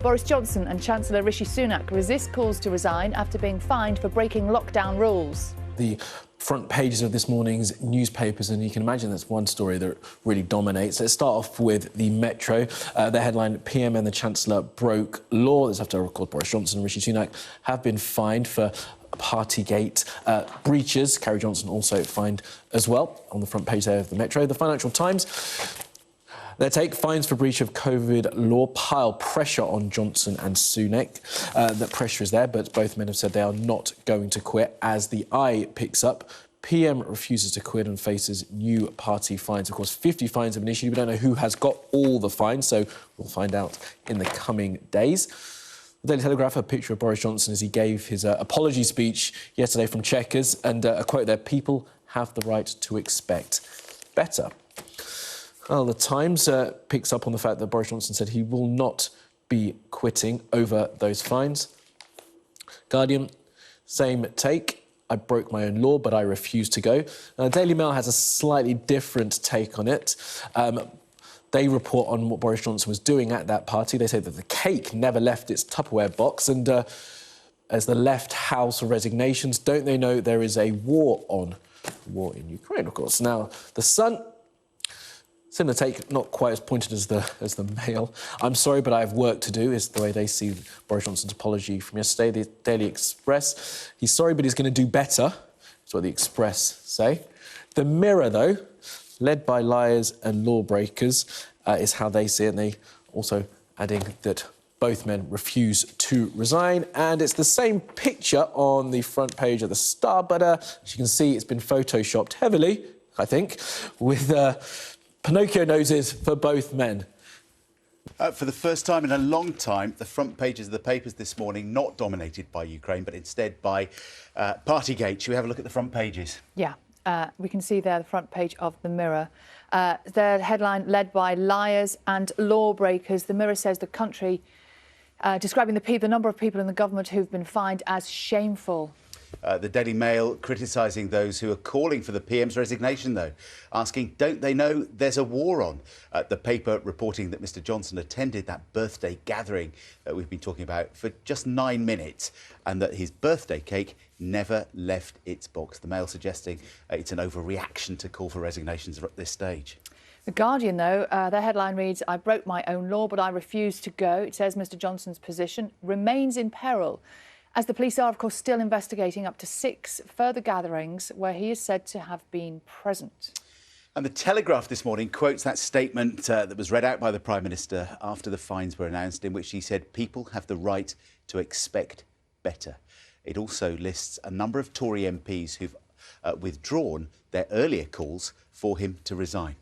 Boris Johnson and Chancellor Rishi Sunak resist calls to resign after being fined for breaking lockdown rules. The front pages of this morning's newspapers, and you can imagine that's one story that really dominates. Let's start off with the Metro. The headline, PM and the Chancellor broke law. This after, of course, Boris Johnson and Rishi Sunak have been fined for Partygate breaches. Carrie Johnson also fined as well, on the front page there of the Metro. The Financial Times, their take, fines for breach of COVID law pile pressure on Johnson and Sunak. That pressure is there, but both men have said they are not going to quit. As the Eye picks up, PM refuses to quit and faces new party fines. Of course, 50 fines have been issued. We don't know who has got all the fines, so we'll find out in the coming days. The Daily Telegraph, a picture of Boris Johnson as he gave his apology speech yesterday from Chequers, and a quote there, "People have the right to expect better." Well, the Times picks up on the fact that Boris Johnson said he will not be quitting over those fines. Guardian, same take. I broke my own law, but I refuse to go. Daily Mail has a slightly different take on it. They report on what Boris Johnson was doing at that party. They say that the cake never left its Tupperware box. And as the left house of resignations, don't they know there is a war on? War in Ukraine, of course. Now, The Sun, similar take, not quite as pointed as the Mail. I'm sorry, but I have work to do, is the way they see Boris Johnson's apology from yesterday. The Daily Express, he's sorry, but he's going to do better. That's what the Express say. The Mirror, though, led by liars and lawbreakers, is how they see it. And they also adding that both men refuse to resign. And it's the same picture on the front page of the Star, but as you can see, it's been photoshopped heavily, I think, with Pinocchio noses for both men. For the first time in a long time, the front pages of the papers this morning not dominated by Ukraine, but instead by Partygate. Should we have a look at the front pages? Yeah, we can see there the front page of the Mirror. The headline, led by liars and lawbreakers. The Mirror says the country, describing the number of people in the government who've been fined as shameful. The Daily Mail criticising those who are calling for the PM's resignation, though, asking, don't they know there's a war on? The paper reporting that Mr Johnson attended that birthday gathering that we've been talking about for just 9 minutes, and that his birthday cake never left its box. The Mail suggesting it's an overreaction to call for resignations at this stage. The Guardian, though, their headline reads, I broke my own law, but I refuse to go. It says Mr Johnson's position remains in peril, as the police are, of course, still investigating up to 6 further gatherings where he is said to have been present. And the Telegraph this morning quotes that statement that was read out by the Prime Minister after the fines were announced, in which he said people have the right to expect better. It also lists a number of Tory MPs who've withdrawn their earlier calls for him to resign.